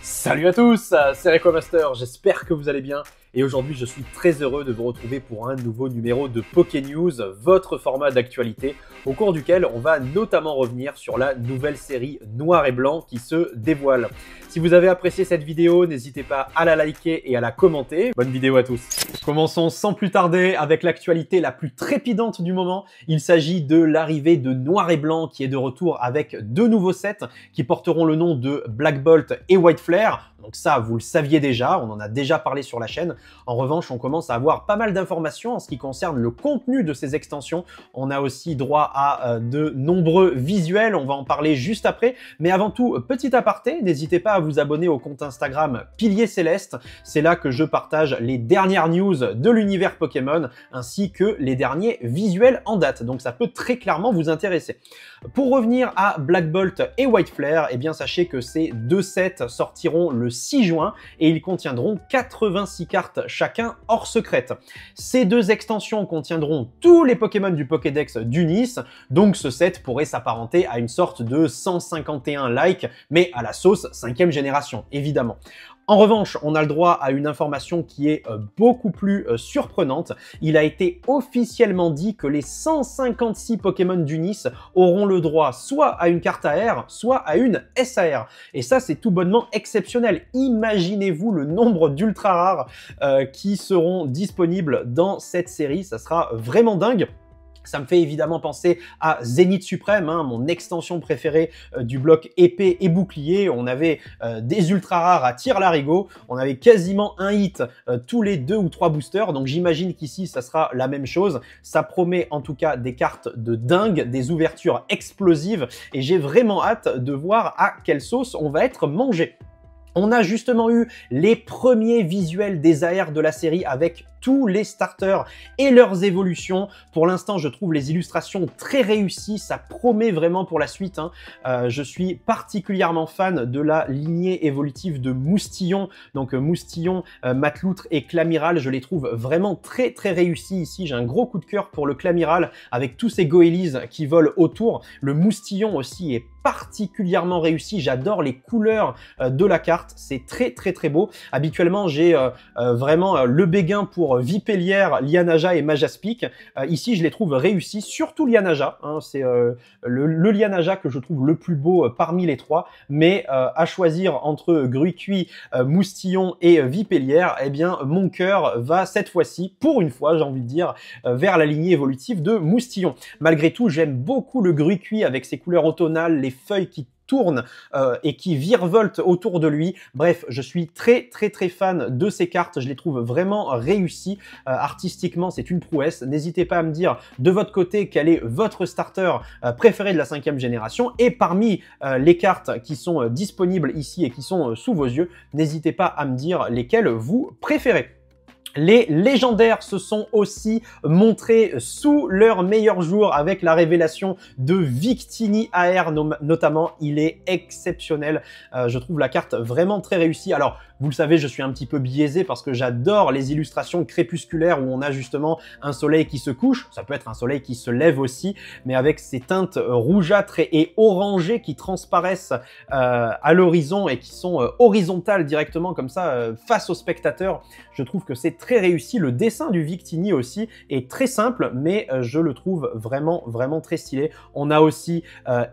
Salut à tous, c'est RequaMaster, j'espère que vous allez bien. Et aujourd'hui, je suis très heureux de vous retrouver pour un nouveau numéro de PokéNews, votre format d'actualité, au cours duquel on va notamment revenir sur la nouvelle série Noir et Blanc qui se dévoile. Si vous avez apprécié cette vidéo, n'hésitez pas à la liker et à la commenter. Bonne vidéo à tous. Commençons sans plus tarder avec l'actualité la plus trépidante du moment. Il s'agit de l'arrivée de Noir et Blanc qui est de retour avec deux nouveaux sets qui porteront le nom de Black Bolt et White Flare. Donc ça, vous le saviez déjà, on en a déjà parlé sur la chaîne. En revanche, on commence à avoir pas mal d'informations en ce qui concerne le contenu de ces extensions. On a aussi droit à de nombreux visuels, on va en parler juste après. Mais avant tout, petit aparté, n'hésitez pas à vous abonner au compte Instagram Pilier Céleste. C'est là que je partage les dernières news de l'univers Pokémon ainsi que les derniers visuels en date. Donc ça peut très clairement vous intéresser. Pour revenir à Black Bolt et White Flare, eh bien sachez que ces deux sets sortiront le 6 juin et ils contiendront 86 cartes chacun hors secrète. Ces deux extensions contiendront tous les Pokémon du Pokédex d'Unis, donc ce set pourrait s'apparenter à une sorte de 151 likes, mais à la sauce 5e génération, évidemment. En revanche, on a le droit à une information qui est beaucoup plus surprenante. Il a été officiellement dit que les 156 Pokémon d'Unis auront le droit soit à une carte AR, soit à une SAR. Et ça, c'est tout bonnement exceptionnel. Imaginez-vous le nombre d'ultra rares qui seront disponibles dans cette série. Ça sera vraiment dingue. Ça me fait évidemment penser à Zénith Suprême, mon extension préférée du bloc épée et bouclier. On avait des ultra rares à tir-larigot, on avait quasiment un hit tous les 2 ou 3 boosters, donc j'imagine qu'ici ça sera la même chose. Ça promet en tout cas des cartes de dingue, des ouvertures explosives, et j'ai vraiment hâte de voir à quelle sauce on va être mangé. On a justement eu les premiers visuels des AR de la série avec tous les starters et leurs évolutions. Pour l'instant, je trouve les illustrations très réussies, ça promet vraiment pour la suite. Je suis particulièrement fan de la lignée évolutive de Moustillon. Donc Moustillon, Matloutre et Clamiral, je les trouve vraiment très réussis ici. J'ai un gros coup de cœur pour le Clamiral avec tous ces Goélies qui volent autour. Le Moustillon aussi est particulièrement réussi. J'adore les couleurs de la carte. C'est très beau. Habituellement, j'ai vraiment le béguin pour Vipellière, Lianaja et Majaspic. Ici, je les trouve réussis, surtout Lianaja. C'est le Lianaja que je trouve le plus beau parmi les trois. Mais à choisir entre Gruicui, Moustillon et Vipellière, eh bien, mon cœur va cette fois-ci, pour une fois, j'ai envie de dire, vers la lignée évolutive de Moustillon. Malgré tout, j'aime beaucoup le Gruicui avec ses couleurs automnales, les feuilles qui tournent et qui virevoltent autour de lui. Bref, je suis très fan de ces cartes. Je les trouve vraiment réussies. Artistiquement, c'est une prouesse. N'hésitez pas à me dire de votre côté quel est votre starter préféré de la 5e génération. Et parmi les cartes qui sont disponibles ici et qui sont sous vos yeux, n'hésitez pas à me dire lesquelles vous préférez. Les légendaires se sont aussi montrés sous leur meilleur jour avec la révélation de Victini AR notamment. Il est exceptionnel. Je trouve la carte vraiment très réussie. Alors, vous le savez, je suis un petit peu biaisé parce que j'adore les illustrations crépusculaires où on a justement un soleil qui se couche. Ça peut être un soleil qui se lève aussi, mais avec ces teintes rougeâtres et orangées qui transparaissent à l'horizon et qui sont horizontales directement comme ça face au spectateur. Je trouve que c'est très réussi. Le dessin du Victini aussi est très simple, mais je le trouve vraiment très stylé. On a aussi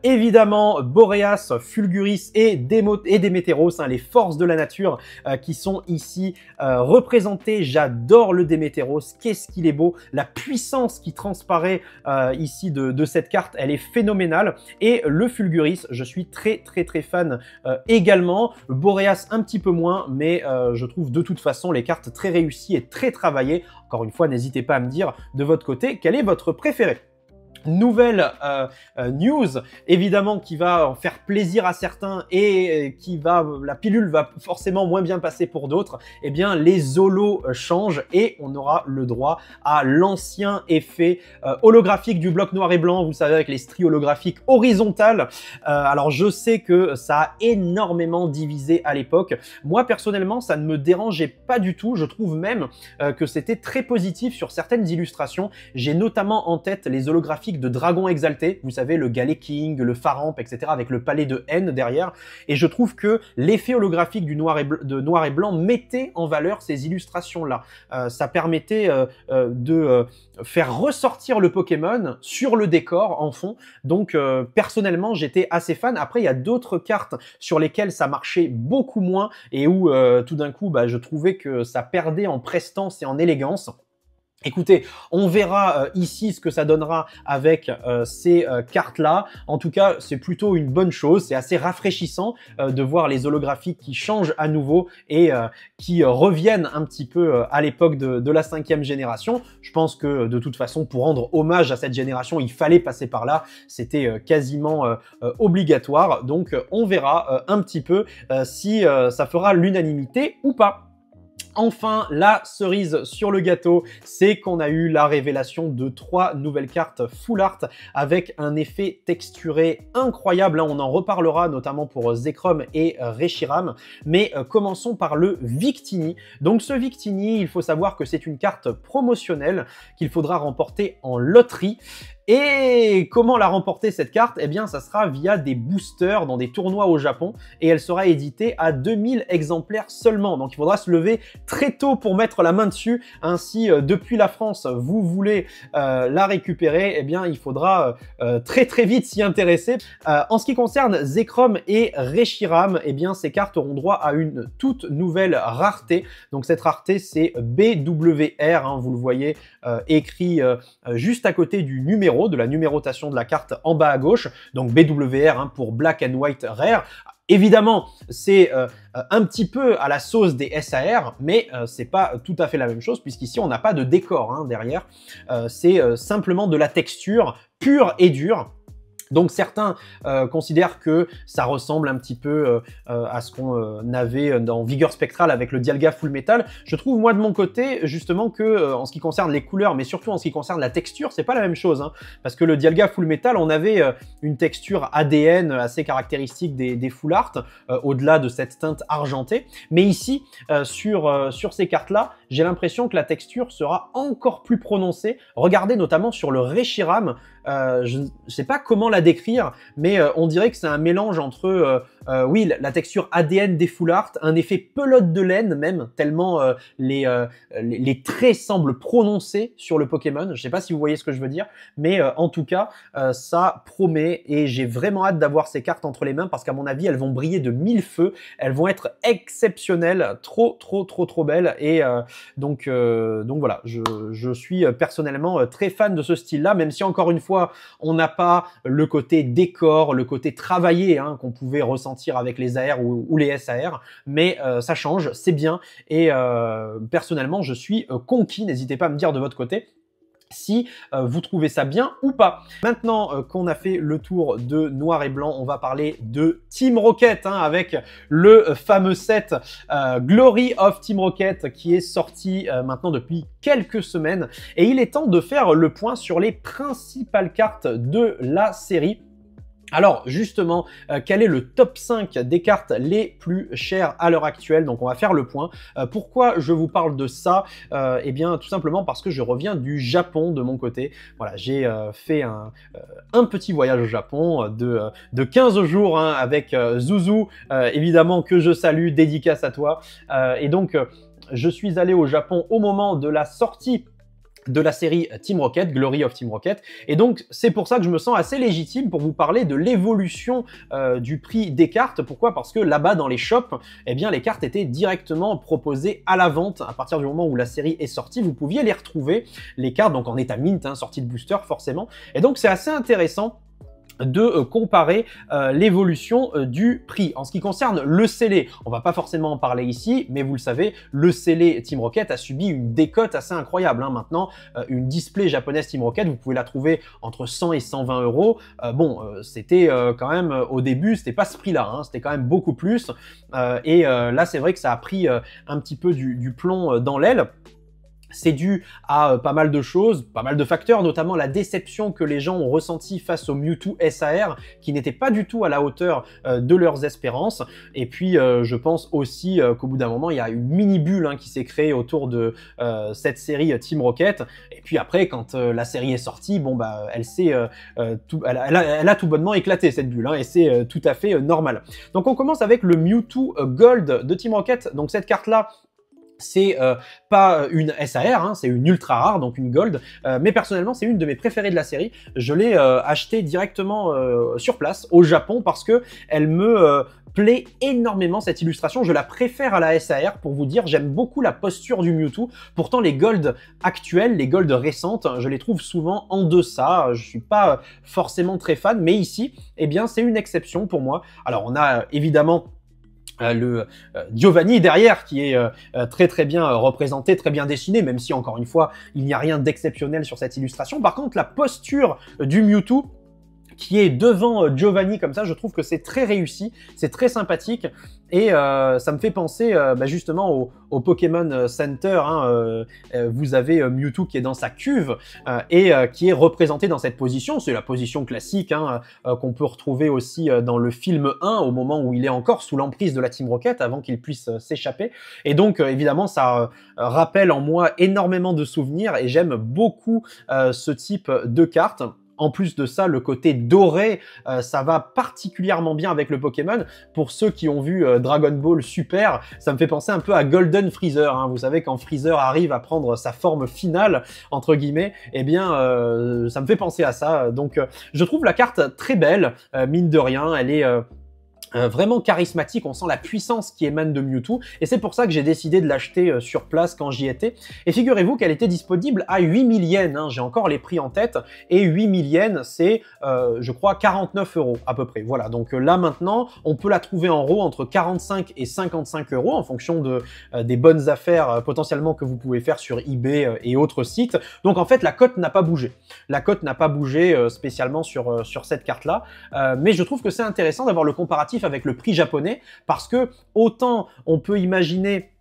évidemment Boreas, Fulguris et Démétéros, les forces de la nature qui sont ici représentées. J'adore le Démétéros, qu'est-ce qu'il est beau. La puissance qui transparaît ici de cette carte, elle est phénoménale. Et le Fulguris, je suis très fan également. Boreas un petit peu moins, mais je trouve de toute façon les cartes très réussies et très travaillées. Encore une fois, n'hésitez pas à me dire de votre côté quel est votre préféré. Nouvelle news, évidemment, qui va faire plaisir à certains et la pilule va forcément moins bien passer pour d'autres. Eh bien, les holos changent et on aura le droit à l'ancien effet holographique du bloc noir et blanc, vous savez, avec les stries holographiques horizontales. Alors, je sais que ça a énormément divisé à l'époque. Moi, personnellement, ça ne me dérangeait pas du tout. Je trouve même que c'était très positif sur certaines illustrations. J'ai notamment en tête les holographiques holographique de Dragon Exalté, vous savez, le Galet King, le Faramp, etc., avec le palais de haine derrière, et je trouve que l'effet holographique du de noir et blanc mettait en valeur ces illustrations-là. Ça permettait de faire ressortir le Pokémon sur le décor en fond, donc personnellement j'étais assez fan. Après il y a d'autres cartes sur lesquelles ça marchait beaucoup moins et où tout d'un coup je trouvais que ça perdait en prestance et en élégance. Écoutez, on verra ici ce que ça donnera avec ces cartes-là. En tout cas, c'est plutôt une bonne chose. C'est assez rafraîchissant de voir les holographiques qui changent à nouveau et qui reviennent un petit peu à l'époque de la 5e génération. Je pense que de toute façon, pour rendre hommage à cette génération, il fallait passer par là. C'était quasiment obligatoire. Donc, on verra un petit peu si ça fera l'unanimité ou pas. Enfin, la cerise sur le gâteau, c'est qu'on a eu la révélation de 3 nouvelles cartes full art avec un effet texturé incroyable. On en reparlera notamment pour Zekrom et Reshiram. Mais commençons par le Victini. Donc ce Victini, il faut savoir que c'est une carte promotionnelle qu'il faudra remporter en loterie. Et comment la remporter cette carte? Eh bien, ça sera via des boosters dans des tournois au Japon et elle sera éditée à 2000 exemplaires seulement. Donc, il faudra se lever très tôt pour mettre la main dessus. Ainsi, depuis la France, vous voulez la récupérer, eh bien, il faudra très très vite s'y intéresser. En ce qui concerne Zekrom et Reshiram, eh bien, ces cartes auront droit à une toute nouvelle rareté. Donc, cette rareté, c'est BWR, hein, vous le voyez écrit juste à côté du numéro, de la numérotation de la carte en bas à gauche, donc BWR hein, pour Black and White Rare. Évidemment, c'est un petit peu à la sauce des SAR, mais c'est pas tout à fait la même chose, puisqu'ici on n'a pas de décor hein, derrière. C'est simplement de la texture pure et dure. Donc certains considèrent que ça ressemble un petit peu à ce qu'on avait dans Vigueur Spectrale avec le Dialga Full Metal. Je trouve moi de mon côté justement que en ce qui concerne les couleurs, mais surtout en ce qui concerne la texture, c'est pas la même chose. Hein, parce que le Dialga Full Metal, on avait une texture ADN assez caractéristique des Full Art, au-delà de cette teinte argentée. Mais ici, sur ces cartes-là, j'ai l'impression que la texture sera encore plus prononcée. Regardez notamment sur le Reshiram. Je ne sais pas comment la décrire, mais on dirait que c'est un mélange entre, oui, la texture ADN des Full Art, un effet pelote de laine même, tellement les traits semblent prononcés sur le Pokémon. Je ne sais pas si vous voyez ce que je veux dire, mais en tout cas, ça promet et j'ai vraiment hâte d'avoir ces cartes entre les mains parce qu'à mon avis, elles vont briller de mille feux, elles vont être exceptionnelles, trop belles et donc voilà, je suis personnellement très fan de ce style-là, même si encore une fois, on n'a pas le côté décor, le côté travaillé hein, qu'on pouvait ressentir avec les AR ou les SAR, mais ça change, c'est bien, et personnellement, je suis conquis, n'hésitez pas à me dire de votre côté si vous trouvez ça bien ou pas. Maintenant qu'on a fait le tour de noir et blanc, on va parler de Team Rocket hein, avec le fameux set Glory of Team Rocket qui est sorti maintenant depuis quelques semaines et il est temps de faire le point sur les principales cartes de la série. Alors justement, quel est le top 5 des cartes les plus chères à l'heure actuelle? Donc on va faire le point. Pourquoi je vous parle de ça? Eh bien tout simplement parce que je reviens du Japon de mon côté. Voilà, j'ai fait un petit voyage au Japon de 15 jours hein, avec Zouzou, évidemment que je salue, dédicace à toi. Et donc je suis allé au Japon au moment de la sortie de la série Team Rocket, Glory of Team Rocket, et donc c'est pour ça que je me sens assez légitime pour vous parler de l'évolution du prix des cartes. Pourquoi? Parce que là-bas dans les shops, eh bien les cartes étaient directement proposées à la vente à partir du moment où la série est sortie. Vous pouviez les retrouver, les cartes donc en état mint, hein, sortie de booster forcément, et donc c'est assez intéressant de comparer l'évolution du prix. En ce qui concerne le scellé, on va pas forcément en parler ici, mais vous le savez, le scellé Team Rocket a subi une décote assez incroyable. Hein. Maintenant, une display japonaise Team Rocket, vous pouvez la trouver entre 100 et 120 euros. C'était quand même, au début, c'était pas ce prix-là, hein. C'était quand même beaucoup plus. Là, c'est vrai que ça a pris un petit peu du plomb dans l'aile. C'est dû à pas mal de choses, pas mal de facteurs, notamment la déception que les gens ont ressentie face au Mewtwo SAR, qui n'était pas du tout à la hauteur de leurs espérances. Et puis, je pense aussi qu'au bout d'un moment, il y a une mini-bulle qui s'est créée autour de cette série Team Rocket. Et puis après, quand la série est sortie, bon bah, elle a tout bonnement éclaté cette bulle, et c'est tout à fait normal. Donc on commence avec le Mewtwo Gold de Team Rocket. Donc cette carte-là, c'est pas une SAR, c'est une ultra rare, donc une gold, mais personnellement c'est une de mes préférées de la série. Je l'ai achetée directement sur place au Japon parce que elle me plaît énormément cette illustration. Je la préfère à la SAR pour vous dire, j'aime beaucoup la posture du Mewtwo. Pourtant les golds actuelles, les golds récentes, je les trouve souvent en deçà. Je suis pas forcément très fan, mais ici, eh bien c'est une exception pour moi. Alors on a évidemment le Giovanni derrière qui est très bien représenté, très bien dessiné, même si encore une fois il n'y a rien d'exceptionnel sur cette illustration. Par contre la posture du Mewtwo qui est devant Giovanni comme ça, je trouve que c'est très réussi, c'est très sympathique et ça me fait penser justement au Pokémon Center. Vous avez Mewtwo qui est dans sa cuve et qui est représenté dans cette position. C'est la position classique qu'on peut retrouver aussi dans le film 1 au moment où il est encore sous l'emprise de la Team Rocket avant qu'il puisse s'échapper. Et donc évidemment ça rappelle en moi énormément de souvenirs et j'aime beaucoup ce type de carte. En plus de ça, le côté doré, ça va particulièrement bien avec le Pokémon. Pour ceux qui ont vu Dragon Ball Super, ça me fait penser un peu à Golden Freezer. Vous savez, quand Freezer arrive à prendre sa forme finale, entre guillemets, eh bien, ça me fait penser à ça. Donc, je trouve la carte très belle, mine de rien. Elle est vraiment charismatique, on sent la puissance qui émane de Mewtwo et c'est pour ça que j'ai décidé de l'acheter sur place quand j'y étais. Et figurez-vous qu'elle était disponible à 8000 yens, j'ai encore les prix en tête, et 8000 yens c'est je crois 49 € à peu près. Voilà, donc là maintenant on peut la trouver en RAW entre 45 et 55 € en fonction de des bonnes affaires potentiellement que vous pouvez faire sur eBay et autres sites. Donc en fait la cote n'a pas bougé. La cote n'a pas bougé spécialement sur cette carte là, mais je trouve que c'est intéressant d'avoir le comparatif avec le prix japonais parce que autant on peut imaginer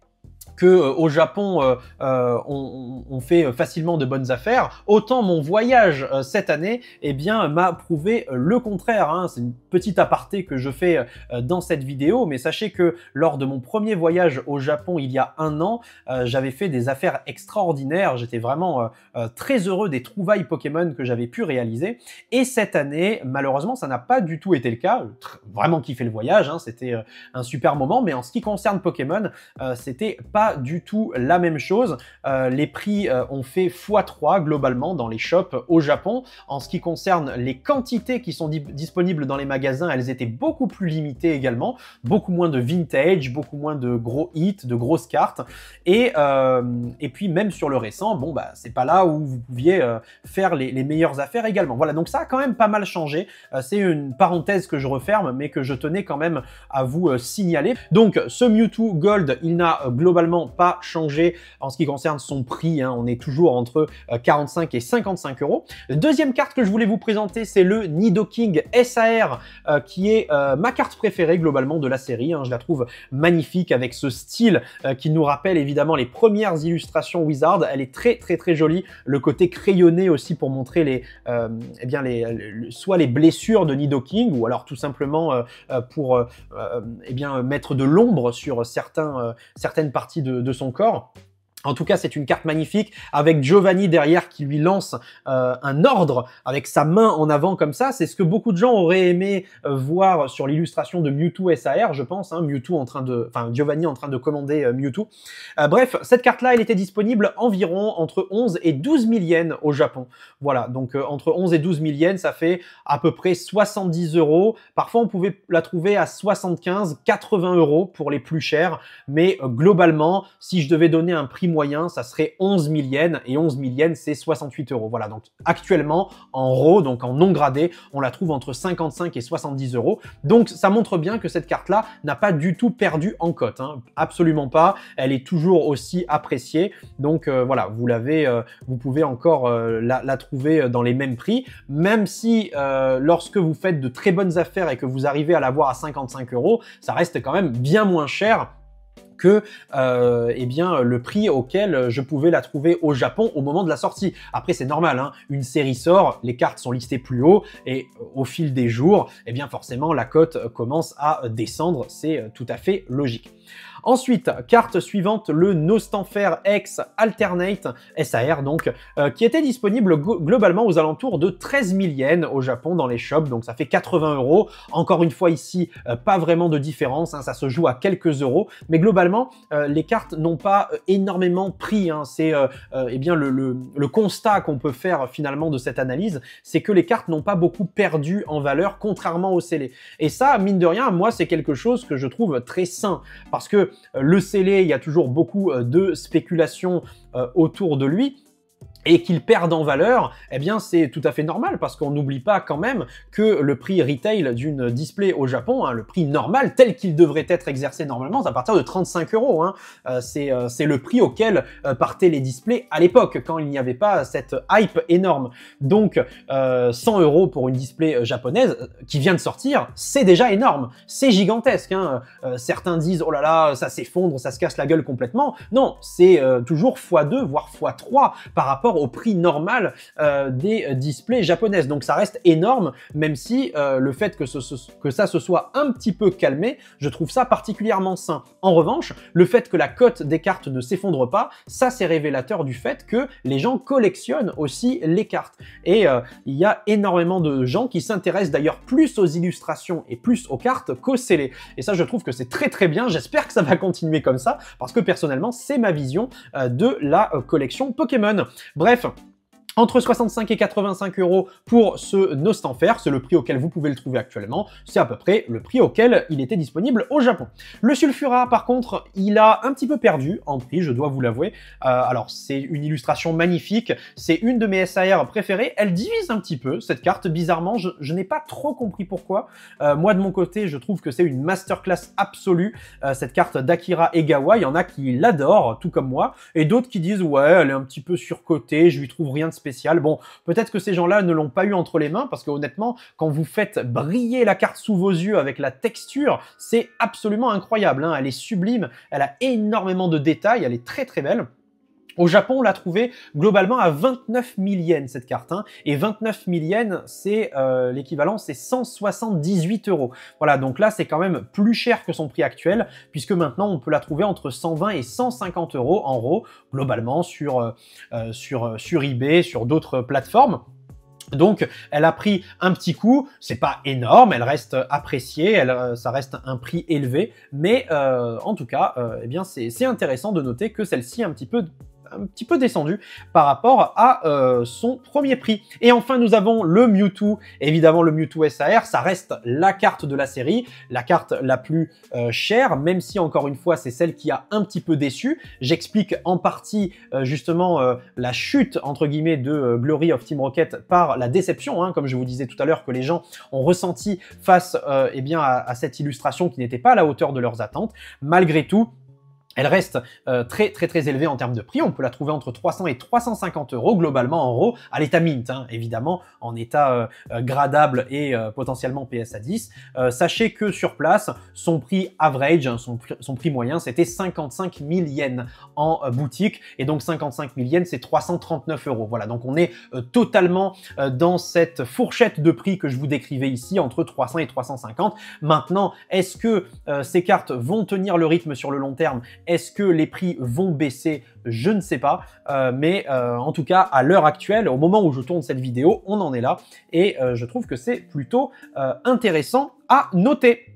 que au Japon on fait facilement de bonnes affaires, autant mon voyage cette année eh bien m'a prouvé le contraire. C'est une petite aparté que je fais dans cette vidéo, mais sachez que lors de mon premier voyage au Japon il y a un an, j'avais fait des affaires extraordinaires. J'étais vraiment très heureux des trouvailles Pokémon que j'avais pu réaliser. Et cette année, malheureusement, ça n'a pas du tout été le cas. Vraiment kiffé le voyage, c'était un super moment, mais en ce qui concerne Pokémon, c'était pas du tout la même chose. Les prix ont fait x3 globalement dans les shops au Japon. En ce qui concerne les quantités qui sont disponibles dans les magasins, elles étaient beaucoup plus limitées également. Beaucoup moins de vintage, beaucoup moins de gros hits, de grosses cartes. Et puis même sur le récent, bon bah c'est pas là où vous pouviez faire les meilleures affaires également. Voilà, donc ça a quand même pas mal changé. C'est une parenthèse que je referme, mais que je tenais quand même à vous signaler. Donc ce Mewtwo Gold, il n'a globalement pas changé en ce qui concerne son prix. On est toujours entre 45 et 55 €. Deuxième carte que je voulais vous présenter, c'est le Nidoking SAR, qui est ma carte préférée globalement de la série. Je la trouve magnifique avec ce style qui nous rappelle évidemment les premières illustrations Wizard. Elle est très jolie. Le côté crayonné aussi pour montrer soit les blessures de Nidoking ou alors tout simplement pour mettre de l'ombre sur certaines parties de son corps. En tout cas, c'est une carte magnifique avec Giovanni derrière qui lui lance un ordre avec sa main en avant comme ça. C'est ce que beaucoup de gens auraient aimé voir sur l'illustration de Mewtwo SAR, je pense. Giovanni en train de commander Mewtwo. Bref, cette carte-là, elle était disponible environ entre 11 et 12 000 yens au Japon. Voilà, donc entre 11 et 12 000 yens, ça fait à peu près 70 €. Parfois, on pouvait la trouver à 75, 80 € pour les plus chers. Mais globalement, si je devais donner un prix moyen, ça serait 11 000 yens, et 11 000 yens, c'est 68 €. Voilà, donc actuellement, en RAW, donc en non gradé, on la trouve entre 55 et 70 €. Donc ça montre bien que cette carte-là n'a pas du tout perdu en cote, absolument pas. Elle est toujours aussi appréciée. Donc voilà, vous pouvez encore la trouver dans les mêmes prix, même si lorsque vous faites de très bonnes affaires et que vous arrivez à l'avoir à 55 €, ça reste quand même bien moins cher que eh bien le prix auquel je pouvais la trouver au Japon au moment de la sortie. Après c'est normal, hein, une série sort, les cartes sont listées plus haut et au fil des jours, eh bien forcément la cote commence à descendre, c'est tout à fait logique. Ensuite, carte suivante, le Nostanfer X Alternate SAR, donc, qui était disponible globalement aux alentours de 13 000 yens au Japon dans les shops, donc ça fait 80 €. Encore une fois ici, pas vraiment de différence, hein, ça se joue à quelques euros, mais globalement, les cartes n'ont pas énormément pris. Hein, c'est eh bien le constat qu'on peut faire finalement de cette analyse, c'est que les cartes n'ont pas beaucoup perdu en valeur, contrairement au scellé. Et ça, mine de rien, moi, c'est quelque chose que je trouve très sain, parce que le scellé, il y a toujours beaucoup de spéculation autour de lui. Et qu'il perde en valeur, eh bien c'est tout à fait normal parce qu'on n'oublie pas quand même que le prix retail d'une display au Japon, hein, le prix normal tel qu'il devrait être exercé normalement, c'est à partir de 35 €. Hein. C'est le prix auquel partaient les displays à l'époque, quand il n'y avait pas cette hype énorme. Donc 100 € pour une display japonaise qui vient de sortir, c'est déjà énorme, c'est gigantesque. Hein. Certains disent oh là là, ça s'effondre, ça se casse la gueule complètement. Non, c'est toujours x2 voire x3 par rapport au prix normal des displays japonaises. Donc ça reste énorme, même si le fait que ça se soit un petit peu calmé, je trouve ça particulièrement sain. En revanche, le fait que la cote des cartes ne s'effondre pas, ça c'est révélateur du fait que les gens collectionnent aussi les cartes. Et il y a énormément de gens qui s'intéressent d'ailleurs plus aux illustrations et plus aux cartes qu'aux scellés. Et ça, je trouve que c'est très très bien. J'espère que ça va continuer comme ça, parce que personnellement, c'est ma vision de la collection Pokémon. Bref, entre 65 et 85 € pour ce Nostanfer, c'est le prix auquel vous pouvez le trouver actuellement, c'est à peu près le prix auquel il était disponible au Japon. Le Sulfura, par contre, il a un petit peu perdu en prix, je dois vous l'avouer. Alors, c'est une illustration magnifique, c'est une de mes SAR préférées, elle divise un petit peu, cette carte, bizarrement, je n'ai pas trop compris pourquoi. Moi, de mon côté, je trouve que c'est une masterclass absolue, cette carte d'Akira Egawa, il y en a qui l'adorent, tout comme moi, et d'autres qui disent « ouais, elle est un petit peu surcotée, je lui trouve rien de spécial ». Bon, peut-être que ces gens-là ne l'ont pas eu entre les mains, parce que honnêtement, quand vous faites briller la carte sous vos yeux avec la texture, c'est absolument incroyable. Hein. Elle est sublime, elle a énormément de détails, elle est très très belle. Au Japon, on l'a trouvée globalement à 29 000 yens cette carte, hein, et 29 000 yens, c'est l'équivalent, c'est 178 €. Voilà, donc là, c'est quand même plus cher que son prix actuel, puisque maintenant, on peut la trouver entre 120 et 150 € en RAW, globalement sur eBay, sur d'autres plateformes. Donc, elle a pris un petit coup, c'est pas énorme, elle reste appréciée, ça reste un prix élevé, mais en tout cas, eh bien, c'est intéressant de noter que celle-ci est un petit peu descendu par rapport à son premier prix. Et enfin, nous avons le Mewtwo. Évidemment, le Mewtwo SAR, ça reste la carte de la série, la carte la plus chère, même si, encore une fois, c'est celle qui a un petit peu déçu. J'explique en partie, justement, la chute, entre guillemets, de Glory of Team Rocket par la déception, hein, comme je vous disais tout à l'heure, que les gens ont ressenti face eh bien, à cette illustration qui n'était pas à la hauteur de leurs attentes. Malgré tout, elle reste très très très élevée en termes de prix, on peut la trouver entre 300 et 350 € globalement en RAW, à l'état mint, hein, évidemment, en état gradable et potentiellement PSA 10. Sachez que sur place, son prix average, hein, son prix moyen, c'était 55 000 yens en boutique, et donc 55 000 yens, c'est 339 €. Voilà, donc on est totalement dans cette fourchette de prix que je vous décrivais ici, entre 300 et 350. Maintenant, est-ce que ces cartes vont tenir le rythme sur le long terme? Est-ce que les prix vont baisser? Je ne sais pas, mais en tout cas, à l'heure actuelle, au moment où je tourne cette vidéo, on en est là, et je trouve que c'est plutôt intéressant à noter.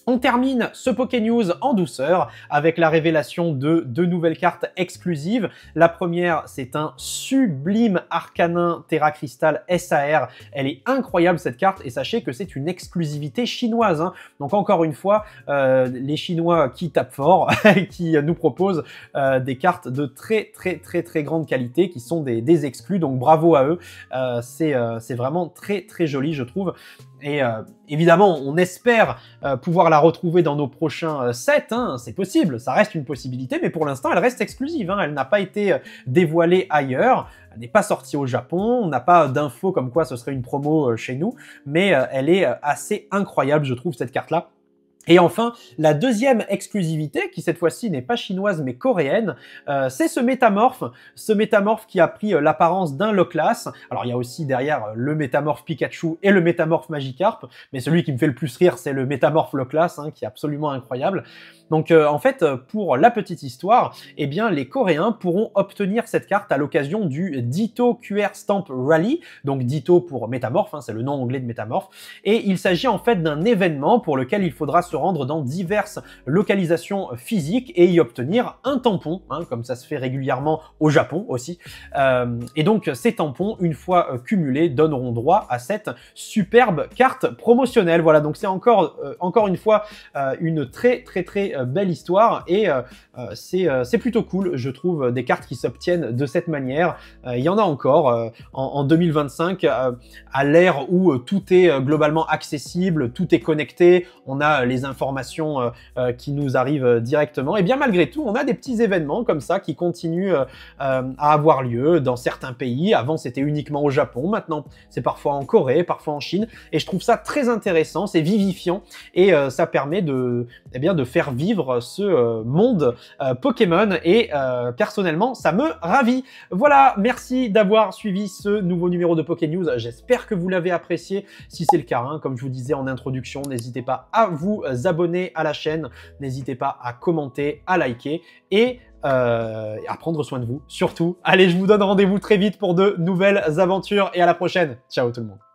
On termine ce Pokénews en douceur avec la révélation de deux nouvelles cartes exclusives. La première, c'est un sublime Arcanin Terra Crystal SAR. Elle est incroyable cette carte, et sachez que c'est une exclusivité chinoise. Hein. Donc encore une fois, les Chinois qui tapent fort, qui nous proposent des cartes de très grande qualité, qui sont des exclus. Donc bravo à eux. C'est vraiment très joli, je trouve. Et évidemment, on espère pouvoir la retrouver dans nos prochains sets, hein, c'est possible, ça reste une possibilité, mais pour l'instant, elle reste exclusive, hein, elle n'a pas été dévoilée ailleurs, elle n'est pas sortie au Japon, on n'a pas d'infos comme quoi ce serait une promo chez nous, mais elle est assez incroyable, je trouve, cette carte-là. Et enfin, la deuxième exclusivité, qui cette fois-ci n'est pas chinoise mais coréenne, c'est ce métamorphe qui a pris l'apparence d'un Loclas. Alors il y a aussi derrière le métamorphe Pikachu et le métamorphe Magikarp, mais celui qui me fait le plus rire, c'est le métamorphe Loclas, hein, qui est absolument incroyable. Donc en fait, pour la petite histoire, eh bien les Coréens pourront obtenir cette carte à l'occasion du Ditto QR Stamp Rally, donc Ditto pour métamorphe, hein, c'est le nom anglais de métamorphe, et il s'agit en fait d'un événement pour lequel il faudra se rendre dans diverses localisations physiques et y obtenir un tampon, hein, comme ça se fait régulièrement au Japon aussi. Et donc ces tampons, une fois cumulés, donneront droit à cette superbe carte promotionnelle. Voilà, donc c'est encore une fois une très belle histoire et c'est plutôt cool, je trouve, des cartes qui s'obtiennent de cette manière. Il y en a encore en 2025, à l'ère où tout est globalement accessible, tout est connecté, on a les informations qui nous arrivent directement. Et bien malgré tout, on a des petits événements comme ça qui continuent à avoir lieu dans certains pays. Avant, c'était uniquement au Japon, maintenant c'est parfois en Corée, parfois en Chine, et je trouve ça très intéressant, c'est vivifiant, et ça permet de faire vivre ce monde Pokémon, et personnellement, ça me ravit. Voilà, merci d'avoir suivi ce nouveau numéro de Pokénews. J'espère que vous l'avez apprécié. Si c'est le cas, hein, comme je vous disais en introduction, n'hésitez pas à vous abonner à la chaîne, n'hésitez pas à commenter, à liker et à prendre soin de vous, surtout. Allez, je vous donne rendez-vous très vite pour de nouvelles aventures et à la prochaine. Ciao tout le monde.